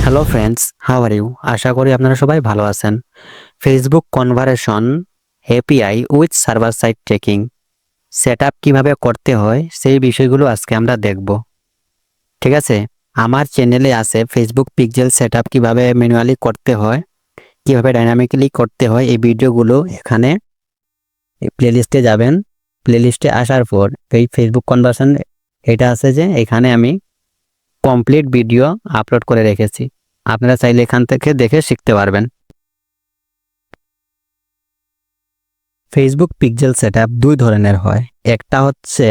Hello friends, how are you? আশা করি আপনারা সবাই ভালো আছেন। Facebook conversation API with server side tracking setup কিভাবে করতে হয় সেই বিষয়গুলো আজকে আমরা দেখব। ঠিক আছে, আমার চ্যানেলে আছে ফেসবুক পিক্সেল সেটআপ কিভাবে ম্যানুয়ালি করতে হয়, কিভাবে ডাইনামিক্যালি করতে হয়। এই ভিডিওগুলো এখানে প্লেলিস্টে যাবেন। প্লেলিস্টে আসার পর এই ফেসবুক কনভারসেশন এটা আছে যে এখানে আমি কমপ্লিট ভিডিও আপলোড করে রেখেছি। আপনারা চাইলে এখান থেকে দেখে শিখতে পারবেন। ফেসবুক পিক্সেল সেটআপ দুই ধরনের হয়, একটা হচ্ছে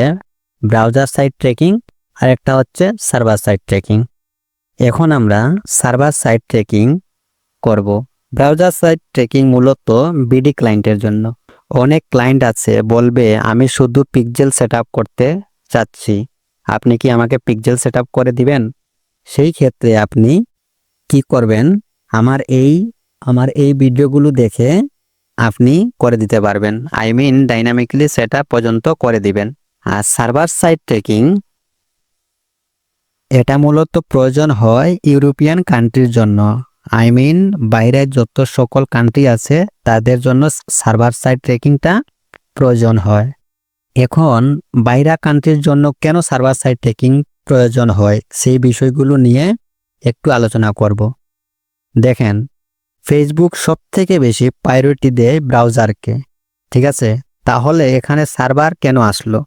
ব্রাউজার সাইড ট্র্যাকিং আর একটা হচ্ছে সার্ভার সাইড ট্র্যাকিং। এখন আমরা সার্ভার সাইড ট্র্যাকিং করব। ব্রাউজার সাইড ট্র্যাকিং মূলত বিডি ক্লায়েন্টের জন্য। অনেক ক্লায়েন্ট আছে বলবে আমি শুধু পিক্সেল সেটআপ করতে চাচ্ছি, আপনি কি আমাকে পিক্সেল সেটআপ করে দিবেন? সেই ক্ষেত্রে আপনি কি করবেন, আমার এই ভিডিওগুলো দেখে আপনি করে দিতে পারবেন। ডাইনামিক্যালি সেটআপ পর্যন্ত করে দিবেন। আর সার্ভার সাইড ট্র্যাকিং এটা মূলত প্রয়োজন হয় ইউরোপিয়ান কান্ট্রির জন্য। বাইরের যত সকল কান্ট্রি আছে তাদের জন্য সার্ভার সাইড ট্র্যাকিংটা প্রয়োজন হয়। এখন বাইরা কান্ট্রির জন্য কেন সার্ভার সাইড ট্র্যাকিং প্রয়োজন হয় সেই বিষয়গুলো নিয়ে একটু আলোচনা করব। দেখেন, ফেসবুক সবথেকে বেশি প্রায়োরিটি দেয় ব্রাউজারকে। ঠিক আছে, তাহলে এখানে সার্ভার কেন আসলো?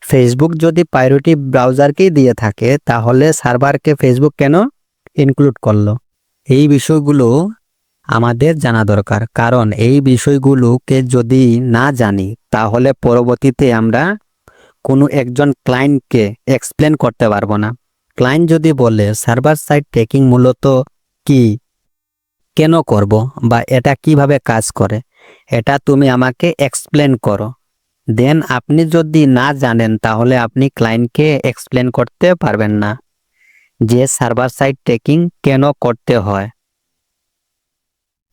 ফেসবুক যদি প্রায়োরিটি ব্রাউজারকেই দিয়ে থাকে তাহলে সার্ভারকে ফেসবুক কেন ইনক্লুড করলো? এই বিষয়গুলো আমাদের জানা দরকার, কারণ এই বিষয়গুলোকে যদি না জানি তাহলে পরবর্তীতে আমরা কোনো একজন ক্লায়েন্টকে এক্সপ্লেন করতে পারবো না। ক্লায়েন্ট যদি বলে সার্ভার সাইড ট্র্যাকিং মূলত কি, কেন করব, বা এটা কিভাবে কাজ করে, এটা তুমি আমাকে এক্সপ্লেন করো। দেন আপনি যদি না জানেন তাহলে আপনি ক্লায়েন্টকে এক্সপ্লেন করতে পারবেন না যে সার্ভার সাইড ট্র্যাকিং কেন করতে হয়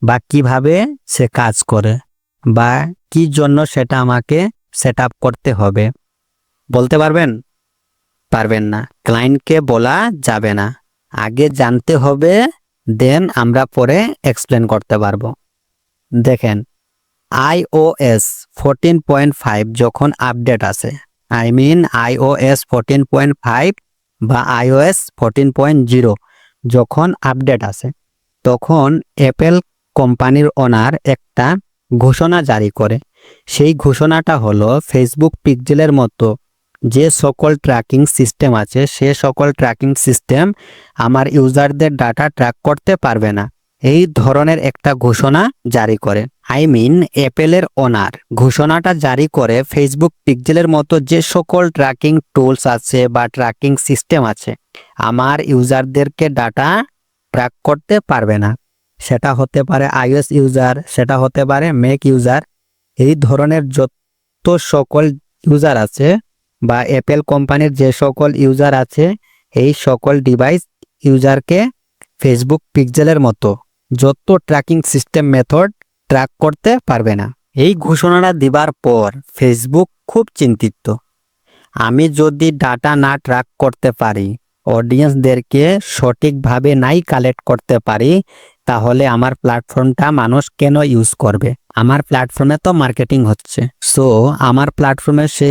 বা কিভাবে সে কাজ করে বা কি জন্য সেটা আমাকে সেট আপ করতে হবে। বলতে পারবেন? পারবেন না। ক্লায়েন্টকে বলা যাবে না, আগে জানতে হবে, দেন আমরা পরে এক্সপ্লেন করতে পারবো। দেখেন, iOS 14.5 যখন আপডেট আসে, iOS 14.5 বা iOS 14.0 যখন আপডেট আসে, তখন অ্যাপেল কোম্পানির ওনার একটা ঘোষণা জারি করে। সেই ঘোষণাটা হলো ফেসবুক পিক্সেলের মতো যে সকল ট্র্যাকিং সিস্টেম আছে সে সকল ট্র্যাকিং সিস্টেম আমার ইউজারদের ডাটা ট্র্যাক করতে পারবে না। এই ধরনের একটা ঘোষণা জারি করে। অ্যাপেলের ওনার ঘোষণাটা জারি করে ফেসবুক পিক্সেলের মতো যে সকল ট্র্যাকিং টুলস আছে বা ট্র্যাকিং সিস্টেম আছে আমার ইউজারদেরকে ডাটা ট্র্যাক করতে পারবে না। সেটা হতে পারে iOS ইউজার, সেটা হতে পারে ম্যাক ইউজার। এই ধরনের যত সকল ইউজার আছে বা অ্যাপেল কোম্পানির যে সকল ইউজার আছে এই সকল ডিভাইস ইউজারকে ফেসবুক পিক্সেলের মতো যত ট্র্যাকিং সিস্টেম মেথড ট্র্যাক করতে পারবে না। এই ঘোষণাটা দিবার পর ফেসবুক খুব চিন্তিত। আমি যদি ডাটা না ট্র্যাক করতে পারি, অডিয়েন্সদেরকে সঠিকভাবে নাই কালেক্ট করতে পারি, তাহলে আমার প্ল্যাটফর্মটা মানুষ কেন ইউজ করবে? আমার প্ল্যাটফর্মে তো মার্কেটিং হচ্ছে, সো আমার প্ল্যাটফর্মে সে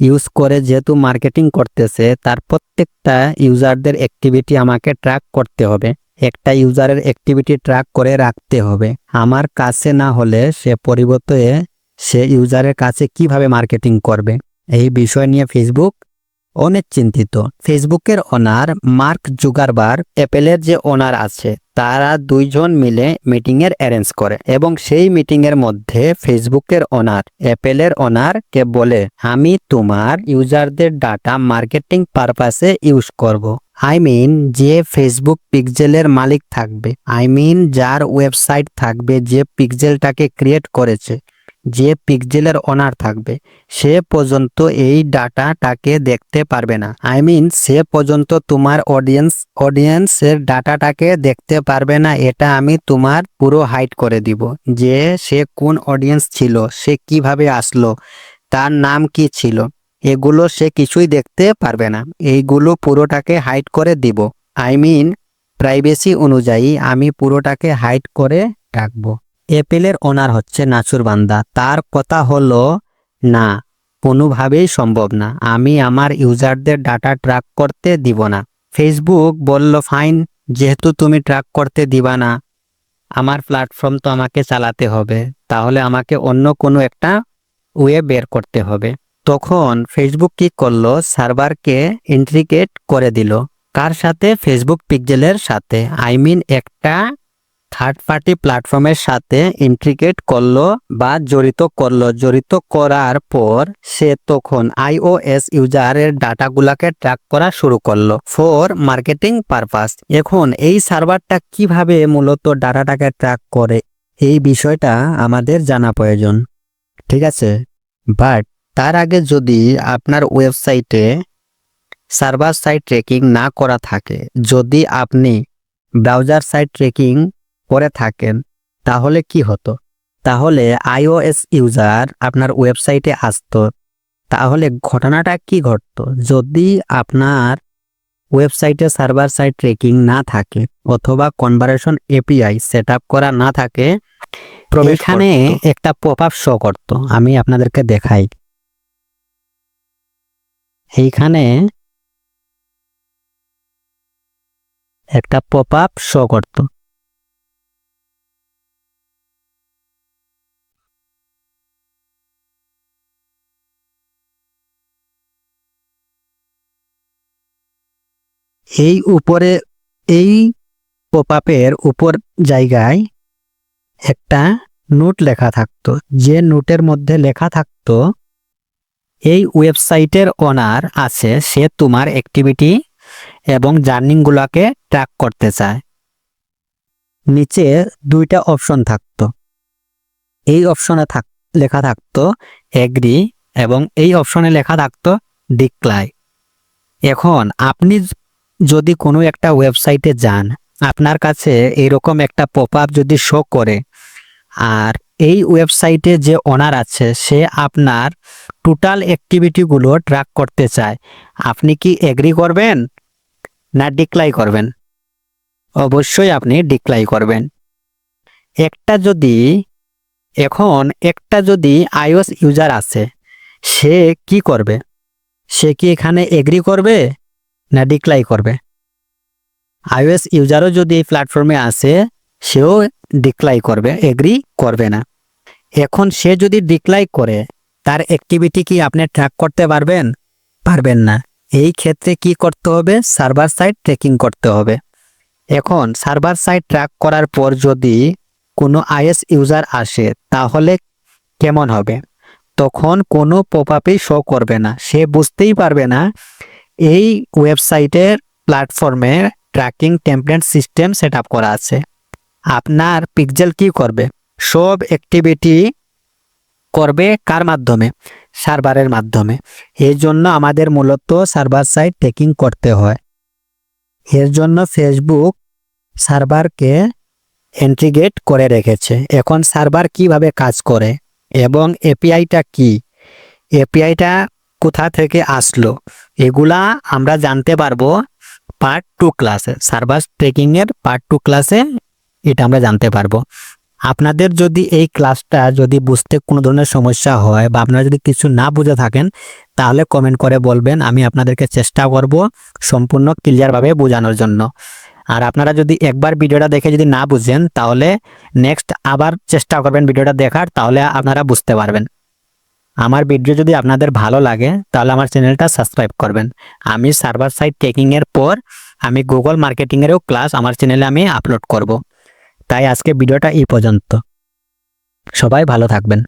ইউজ করে যেহেতু মার্কেটিং করতেছে, তার প্রত্যেকটা ইউজারদের অ্যাক্টিভিটি আমাকে ট্র্যাক করতে হবে। একটা ইউজারের অ্যাক্টিভিটি ট্র্যাক করে রাখতে হবে। আমার কাছে না হলে সে পরিবর্তে সে ইউজারের কাছে কিভাবে মার্কেটিং করবে? এই বিষয় নিয়ে ফেসবুক অনেক চিন্তিত। ফেসবুকের ওনার মার্ক জুকারবার্গ, অ্যাপেলের যে ওনার আছে, তারা দুইজন মিলে মিটিং এর অ্যারেঞ্জ করে এবং সেই মিটিং এর মধ্যে ফেসবুকের ওনার অ্যাপেলের ওনারকে বলে আমি তোমার ইউজারদের ডাটা মার্কেটিং পারপাসে ইউজ করব। যে ফেসবুক পিক্সেলের মালিক থাকবে, যার ওয়েবসাইট থাকবে, যে পিক্সেলটাকে ক্রিয়েট করেছে, যে পিক্সেলের ওনার থাকবে, সে পর্যন্ত এই ডাটাটাকে দেখতে পারবে না। সে পর্যন্ত তোমার অডিয়েন্সের ডাটাটাকে দেখতে পারবে না। এটা আমি তোমার পুরো হাইড করে দিব, যে সে কোন অডিয়েন্স ছিল, সে কিভাবে আসলো, তার নাম কি ছিল, এগুলো সে কিছুই দেখতে পারবে না। এইগুলো পুরোটাকে হাইড করে দিব। প্রাইভেসি অনুযায়ী আমি পুরোটাকে হাইড করে রাখবো। অ্যাপেলের ওনার হচ্ছে নাচুরবান্দা, তার কথা হলো না, কোনোভাবেই সম্ভব না, আমি আমার ইউজারদের ডাটা ট্র্যাক করতে দিব না। ফেসবুক বলল ফাইন, যেহেতু তুমি ট্র্যাক করতে দিবা না, আমার প্ল্যাটফর্ম তো আমাকে চালাতে হবে, তাহলে আমাকে অন্য কোনো একটা ওয়ে বের করতে হবে। তখন ফেসবুক কি করলো, সার্ভারকে ইন্টিগ্রেট করে দিল। কার সাথে? ফেসবুক পিক্সেলের সাথে, একটা থার্ড পার্টি প্ল্যাটফর্মের সাথে ইন্টিগ্রেট করলো বা জড়িত করার পর সে তখন iOS ইউজারের ডাটাগুলোকে ট্র্যাক করা শুরু করলো ফর মার্কেটিং পারপাস। এখন এই সার্ভারটা কিভাবে মূলত ডাটাটাকে ট্র্যাক করে, এই বিষয়টা আমাদের জানা প্রয়োজন, ঠিক আছে? বাট তার আগে যদি আপনার ওয়েবসাইটে সার্ভার সাইড ট্র্যাকিং না করা থাকে, যদি আপনি ব্রাউজার সাইড ট্র্যাকিং করে থাকেন, তাহলে কি হতো? তাহলে iOS ইউজার আপনার ওয়েবসাইটে আসতো, তাহলে ঘটনাটা কি ঘটতো? যদি আপনার ওয়েবসাইটে সার্ভার সাইড ট্র্যাকিং না থাকে অথবা কনভারসেশন এপিআই সেট আপ করা না থাকে, এখানে একটা পপআপ শো করতো। আমি আপনাদেরকে দেখাই, এইখানে একটা পপআপ শো করতো। এই উপরে এই পপআপের উপর জায়গায় একটা নোট লেখা থাকতো, যে নোটের মধ্যে লেখা থাকতো এই ওয়েবসাইটের ওনার আছে, সে তোমার অ্যাক্টিভিটি এবং জার্নিংগুলোকে ট্র্যাক করতে চায়। নিচে দুইটা অপশন থাকতো, এই অপশনে লেখা থাকতো এগ্রি এবং এই অপশনে লেখা থাকতো ডিক্লাইন। এখন আপনি যদি কোনো একটা ওয়েবসাইটে যান, আপনার কাছে এইরকম একটা পপআপ যদি শো করে, আর এই ওয়েবসাইটে যে ওনার আছে সে আপনার টোটাল অ্যাক্টিভিটিগুলো ট্র্যাক করতে চায়, আপনি কি এগ্রি করবেন না ডিক্লাইন করবেন? অবশ্যই আপনি ডিক্লাইন করবেন। একটা যদি iOS ইউজার আছে, সে কি করবে? সে কি এখানে এগ্রি করবে না ডিক্লাইন করবে? iOS ইউজারও যদি এই প্ল্যাটফর্মে আসে, সেও ডিক্লাইন করবে, এগ্রি করবে না। এখন সে যদি ডিক্লাইন করে, তার অ্যাক্টিভিটি কি আপনি ট্র্যাক করতে পারবেন? পারবেন না। এই ক্ষেত্রে কি করতে হবে? সার্ভার সাইড ট্র্যাকিং করতে হবে। এখন সার্ভার সাইড ট্র্যাক করার পর যদি কোনো iOS ইউজার আসে, তাহলে কেমন হবে? তখন কোনো পপআপই শো করবে না, সে বুঝতেই পারবে না এই ওয়েবসাইটের প্ল্যাটফর্মের tracking template system set up করা আছে। আপনার পিক্সেল কি করবে? সব অ্যাক্টিভিটি করবে কার মাধ্যমে? সার্ভারের মাধ্যমে। এর জন্য আমাদের মূলত সার্ভার সাইড ট্র্যাকিং করতে হয়। এর জন্য ফেসবুক সার্ভারকে ইন্টিগ্রেট করে রেখেছে। এখন সার্ভার কিভাবে কাজ করে এবং এপিআইটা কি, এপিআইটা কোথা থেকে আসলো, এগুলা আমরা জানতে পারবো পার্ট 2 ক্লাসে, সার্ভার ট্র্যাকিংয়ের পার্ট 2 ক্লাসে এটা আমরা জানতে পারবো। আপনাদের যদি এই ক্লাসটা যদি বুঝতে কোনো ধরনের সমস্যা হয় বা আপনারা যদি কিছু না বুঝে থাকেন, তাহলে কমেন্ট করে বলবেন, আমি আপনাদেরকে চেষ্টা করব সম্পূর্ণ ক্লিয়ারভাবে বোঝানোর জন্য। আর আপনারা যদি একবার ভিডিওটা দেখে যদি না বুঝেন, তাহলে নেক্সট আবার চেষ্টা করবেন ভিডিওটা দেখার, তাহলে আপনারা বুঝতে পারবেন। আমার ভিডিও যদি আপনাদের ভালো লাগে, তাহলে আমার চ্যানেলটা সাবস্ক্রাইব করবেন। আমি সার্ভার সাইড ট্র্যাকিংয়ের পর আমি গুগল মার্কেটিংয়েরও ক্লাস আমার চ্যানেলে আমি আপলোড করব। তাই আজকে ভিডিওটা এই পর্যন্ত। সবাই ভালো থাকবেন।